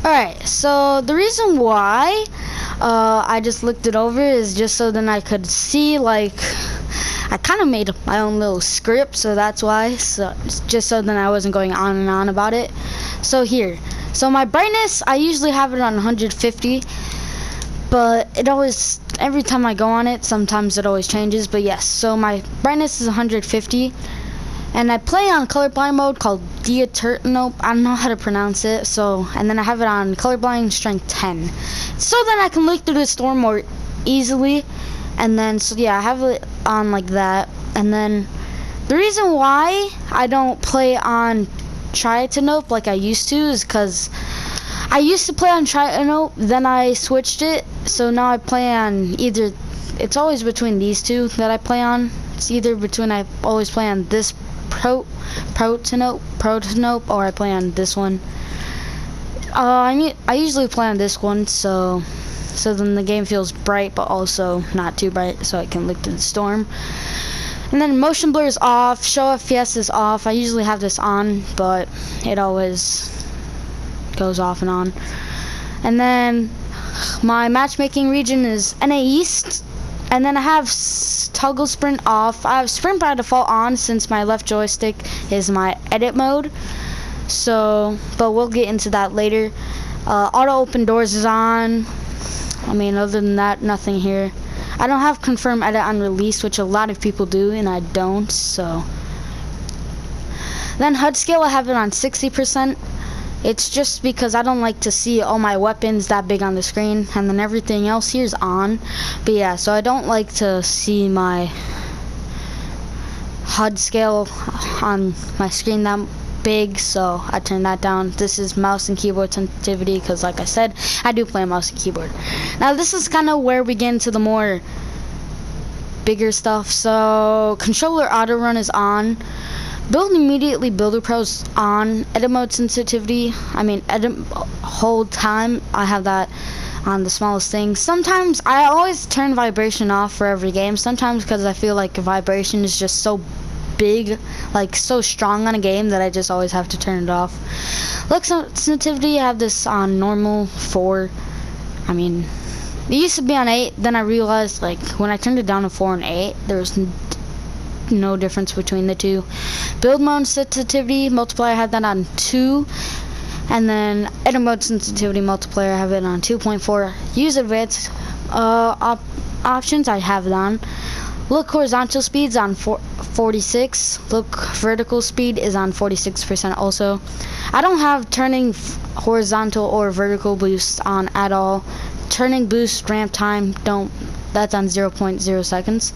Alright, so the reason why I just looked it over is just so then I could see, like, I kind of made my own little script, so that's why, so just so then I wasn't going on and on about it. So here, so my brightness, I usually have it on 150, but it always, every time I go on it, sometimes it always changes, but yes, so my brightness is 150, and I play on colorblind mode called Nope, I don't know how to pronounce it, so, and then I have it on colorblind strength 10, so then I can look through the storm more easily, and then, so yeah, I have it on like that, and then, the reason why I don't play on Nope like I used to is because I used to play on Nope, then I switched it, so now I play on either, it's always between these two that I play on, it's either between, I always play on this Nope, or I play on this one. I usually play on this one, so then the game feels bright, but also not too bright, so I can look through the storm. And then motion blur is off, show FPS is off. I usually have this on, but it always goes off and on. And then my matchmaking region is NA East. And then I have toggle sprint off. I have sprint by default on since my left joystick is my edit mode. So, but we'll get into that later. Auto open doors is on. I mean, other than that, nothing here. I don't have confirm edit on release, which a lot of people do, and I don't, so. Then HUD scale, I have it on 60%. It's just because I don't like to see all my weapons that big on the screen, and then everything else here is on. But yeah, so I don't like to see my HUD scale on my screen that big, so I turn that down. This is mouse and keyboard sensitivity because, like I said, I do play mouse and keyboard. Now this is kind of where we get into the more bigger stuff. So controller auto run is on. Build immediately, Builder Pro's on. Edit mode sensitivity, I mean edit hold time, I have that on the smallest thing. Sometimes I always turn vibration off for every game, sometimes because I feel like vibration is just so big, like so strong on a game that I just always have to turn it off. Look sensitivity, I have this on normal 4. I mean, it used to be on 8, then I realized like when I turned it down to 4 and 8, there was no difference between the two. Build mode sensitivity multiplier, I have that on 2, and then edit mode sensitivity multiplier, I have it on 2.4. Use advanced options, I have it on. Look horizontal speeds on 46. Look vertical speed is on 46% also. I don't have turning horizontal or vertical boost on at all. Turning boost ramp time, that's on 0.0 seconds.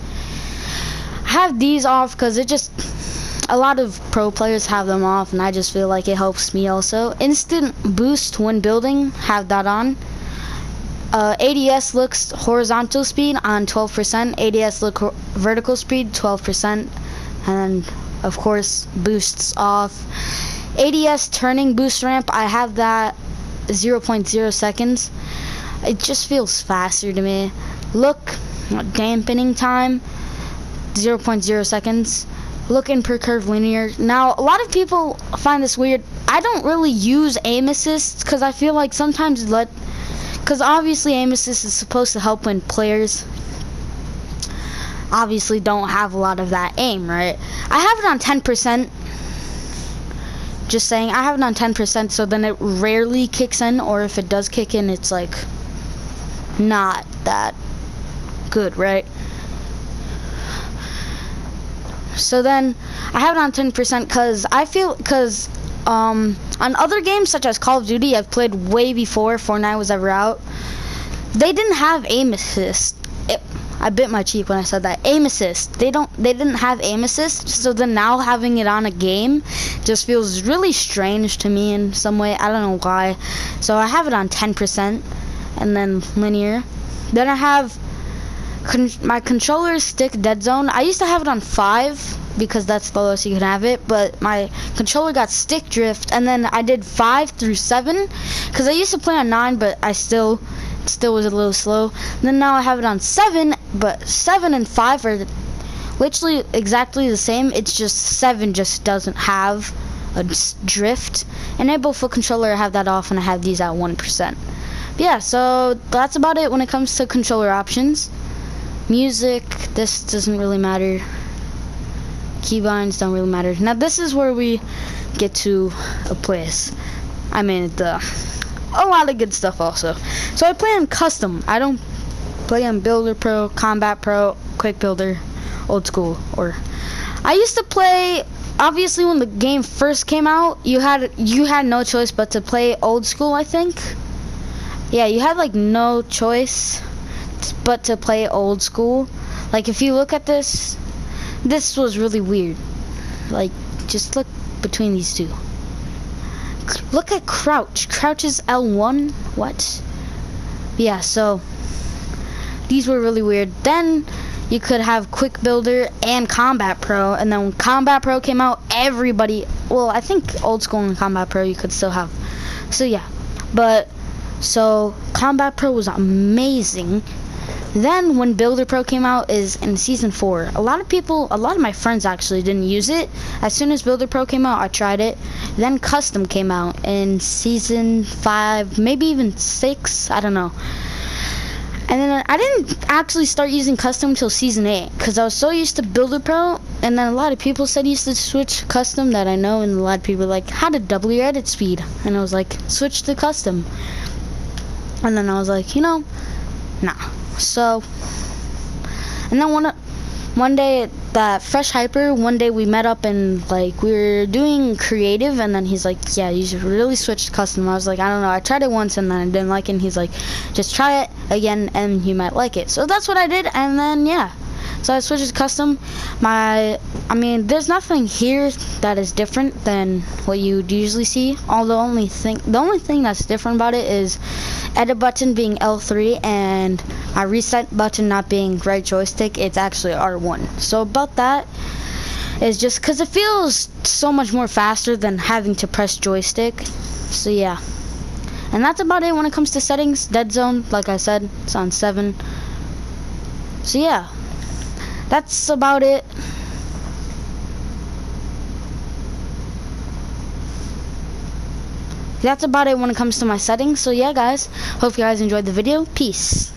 I have these off because it just, a lot of pro players have them off, and I just feel like it helps me also. Instant boost when building, have that on. ADS looks horizontal speed on 12%, ADS look vertical speed 12%, and of course boosts off. ADS turning boost ramp, I have that 0.0 seconds. It just feels faster to me. Look dampening time 0.0 seconds. Look in per curve linear. Now a lot of people find this weird. I don't really use aim assist because I feel like sometimes because obviously aim assist is supposed to help when players obviously don't have a lot of that aim, right? I have it on 10%. Just saying, I have it on 10%, so then it rarely kicks in, or if it does kick in, it's like not that good, right? So then I have it on 10% because on other games such as Call of Duty I've played way before Fortnite was ever out, they didn't have aim assist. I bit my cheek when I said that. Aim assist. They didn't have aim assist, so then now having it on a game just feels really strange to me in some way. I don't know why. So I have it on 10% and then linear. Then I have my controller stick dead zone. I used to have it on 5 because that's the lowest you can have it, but my controller got stick drift, and then I did 5 through 7 because I used to play on 9, but it still was a little slow. And then now I have it on 7, but 7 and 5 are literally exactly the same. It's just 7 just doesn't have drift. Enable foot controller, I have that off, and I have these at 1%. But yeah, so that's about it when it comes to controller options. Music, this doesn't really matter. Keybinds don't really matter. Now this is where we get to a place. I mean, a lot of good stuff also. So I play on custom. I don't play on Builder Pro, Combat Pro, Quick Builder, Old School. Or I used to play. Obviously, when the game first came out, you had no choice but to play Old School. I think. Yeah, you had like no choice but to play Old School. Like if you look at this was really weird. Like just look between these two. Look at crouch. Crouch is L1. What? Yeah, so these were really weird. Then you could have Quick Builder and Combat Pro, and then when Combat Pro came out, everybody, well, I think Old School and Combat Pro you could still have. So yeah, but so Combat Pro was amazing. Then when Builder Pro came out is in season 4. A lot of my friends actually didn't use it. As soon as Builder Pro came out, I tried it. Then Custom came out in season 5, maybe even 6, I don't know. And then I didn't actually start using Custom until season 8 because I was so used to Builder Pro. And then a lot of people said you used to switch Custom that I know, and a lot of people were like, how to double your edit speed? And I was like, switch to Custom. And then I was like, nah. So, and then one day that Fresh Hyper, one day we met up and like we were doing creative, and then he's like, yeah, you should really switch to custom. I was like, I don't know, I tried it once and then I didn't like it, and he's like, just try it again and you might like it. So that's what I did, and then yeah, so I switched to custom. I mean, there's nothing here that is different than what you'd usually see. The only thing that's different about it is edit button being L3 and my reset button not being right joystick. It's actually R1. So about that is just because it feels so much more faster than having to press joystick. So yeah, and that's about it when it comes to settings. Dead zone, like I said, it's on 7. So yeah, that's about it. That's about it when it comes to my settings. So yeah, guys, hope you guys enjoyed the video. Peace.